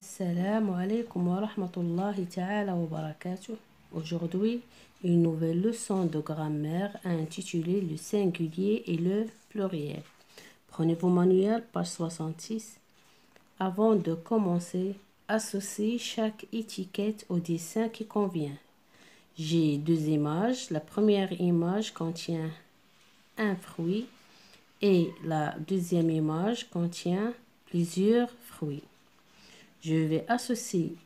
Salam alaikum wa rahmatullahi ta'ala wa barakatuh. Aujourd'hui, une nouvelle leçon de grammaire intitulée le singulier et le pluriel. Prenez vos manuels, page 66. Avant de commencer, associez chaque étiquette au dessin qui convient. J'ai deux images. La première image contient un fruit et la deuxième image contient plusieurs fruits. Je vais associer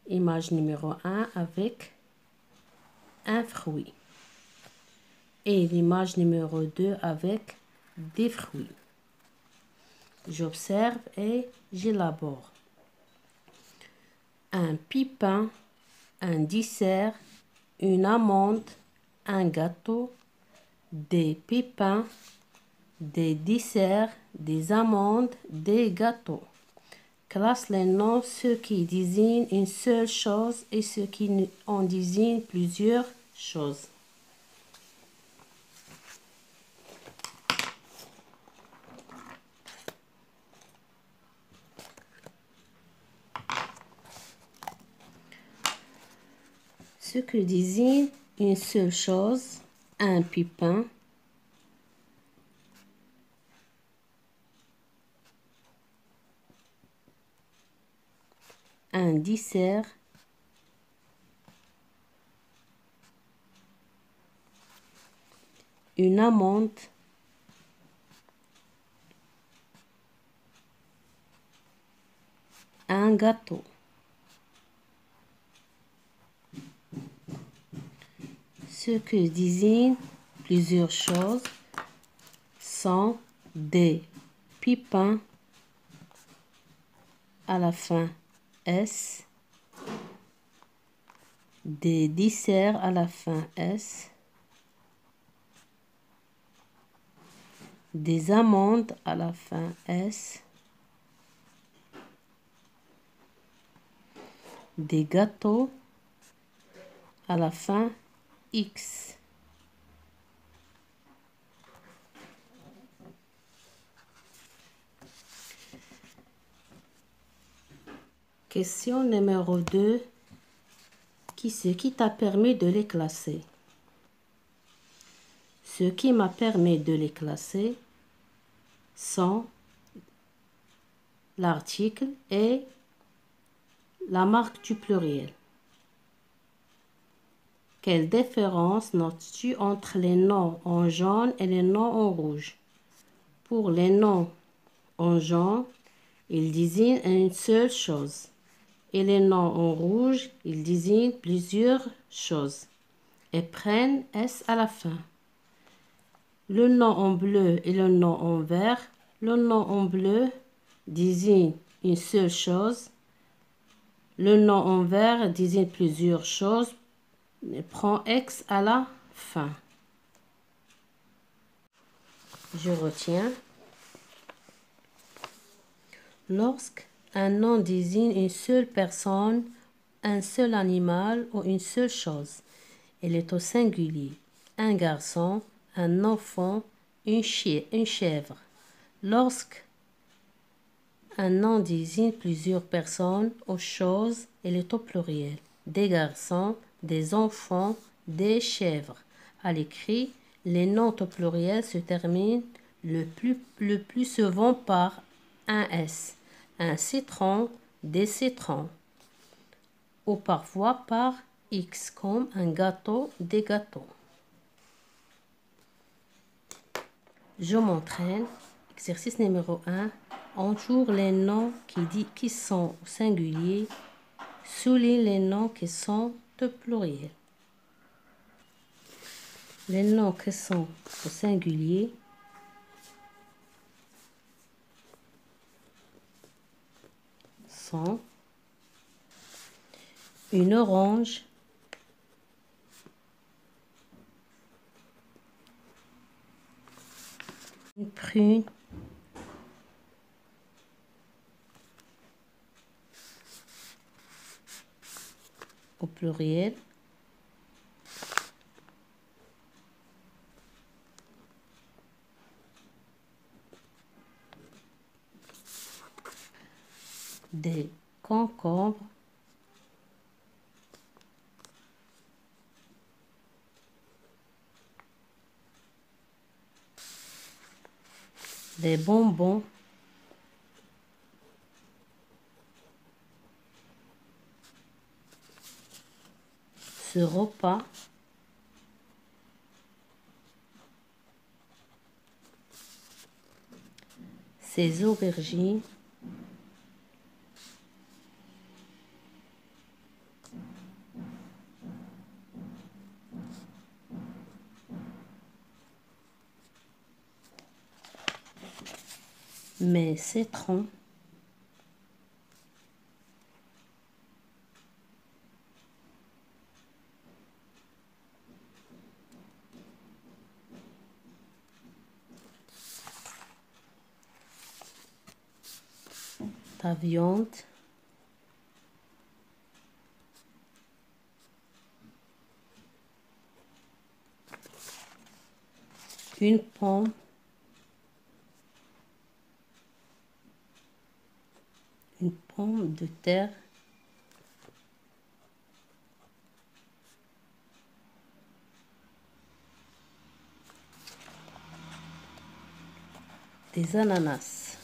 image numéro 1 avec un fruit et l'image numéro 2 avec des fruits. J'observe et j'élabore. Un pipin, un dessert, une amande, un gâteau, des pipins, des desserts, des amandes, des gâteaux. Classe les noms, ceux qui désignent une seule chose et ceux qui en désignent plusieurs choses. Ce qui désigne une seule chose, un pipin, un dessert, une amande, un gâteau. Ce que désigne plusieurs choses sont des pipins à la fin S, des desserts à la fin S, des amandes à la fin S, des gâteaux à la fin X. Question numéro 2. Ce qui t'a permis de les classer? Ce qui m'a permis de les classer sont l'article et la marque du pluriel. Quelle différence notes-tu entre les noms en jaune et les noms en rouge? Pour les noms en jaune, ils désignent une seule chose. Et les noms en rouge, ils désignent plusieurs choses et prennent S à la fin. Le nom en bleu et le nom en vert. Le nom en bleu désigne une seule chose. Le nom en vert désigne plusieurs choses et prend X à la fin. Je retiens. Lorsqu'un nom désigne une seule personne, un seul animal ou une seule chose, il est au singulier. Un garçon, un enfant, une chèvre. Lorsqu'un nom désigne plusieurs personnes ou choses, il est au pluriel. Des garçons, des enfants, des chèvres. À l'écrit, les noms au pluriel se terminent le plus souvent par un S. Un citron, des citrons. Ou parfois par X, comme un gâteau, des gâteaux. Je m'entraîne. Exercice numéro 1. Entoure les noms qui sont au singulier. Souligne les noms qui sont au pluriel. Les noms qui sont au singulier sont une orange, une prune, au pluriel, des concombre, des bonbons, ce repas ces aubergines, mes citrons, ta viande, une pomme, de terre, des ananas,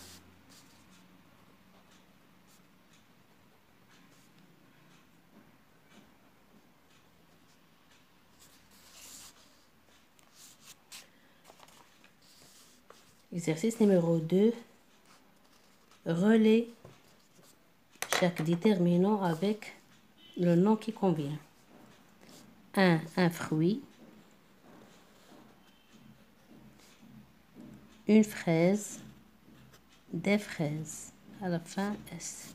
exercice numéro 2, relais chaque déterminant avec le nom qui convient. 1. Un fruit. Une fraise. Des fraises. À la fin, S.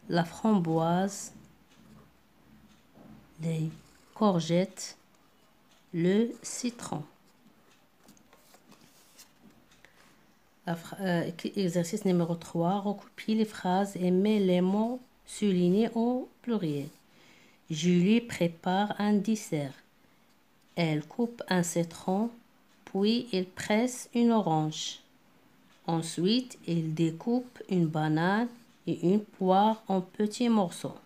La framboise. Les courgettes. Le citron. Exercice numéro 3. Recopie les phrases et mets les mots soulignés au pluriel. Julie prépare un dessert. Elle coupe un citron, puis elle presse une orange. Ensuite, elle découpe une banane et une poire en petits morceaux.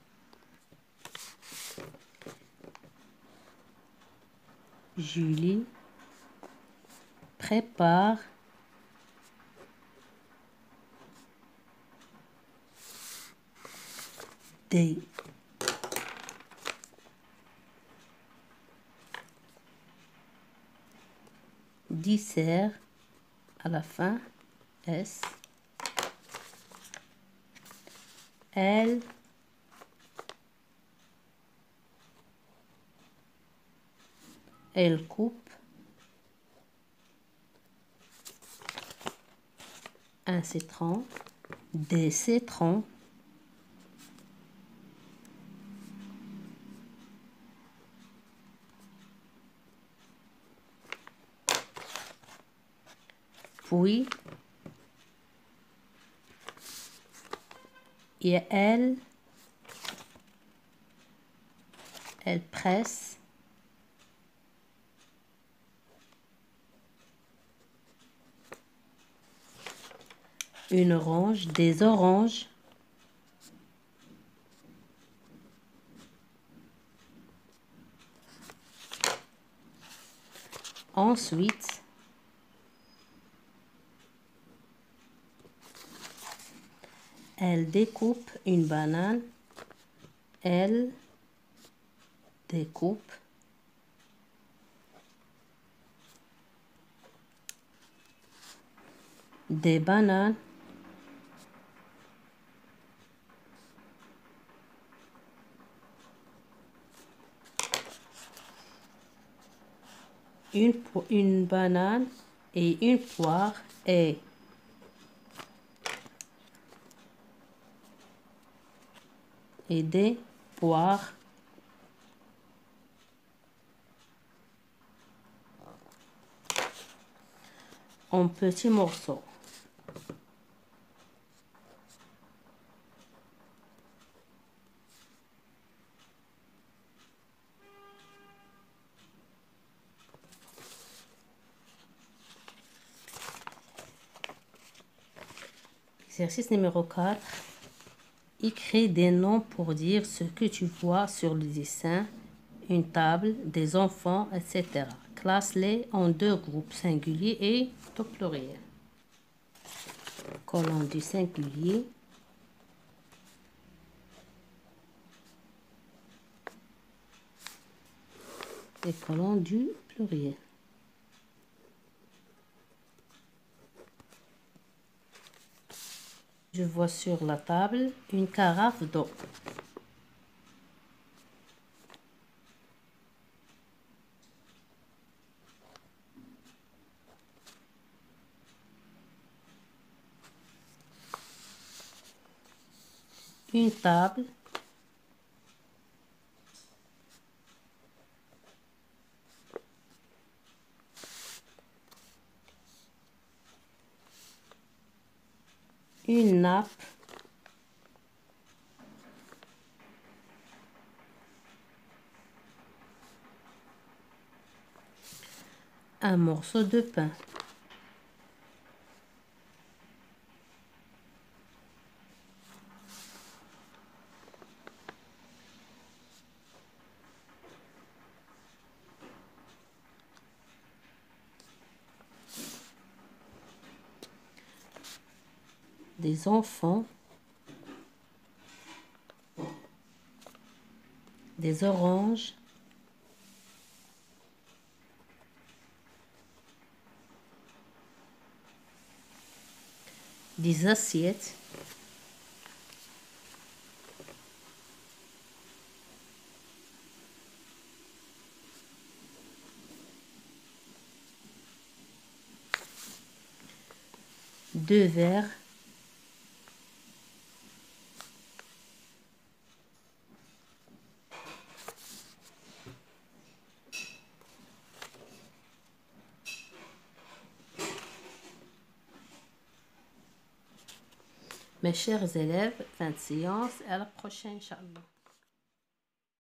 Julie prépare des desserts à la fin, S. Elle coupe un citron, des citrons, puis et elle presse une orange, des oranges, ensuite elle découpe une banane, elle découpe des bananes, une banane et une poire et des poires en petits morceaux. Exercice numéro 4. Écris des noms pour dire ce que tu vois sur le dessin, une table, des enfants, etc. Classe-les en deux groupes, singulier et au pluriel. Colonne du singulier. Et colonne du pluriel. Je vois sur la table une carafe d'eau. Une table. Une nappe. Un morceau de pain. Des enfants. Des oranges. Des assiettes. Deux verres. Mes chers élèves, fin de séance et à la prochaine, Inch'Allah.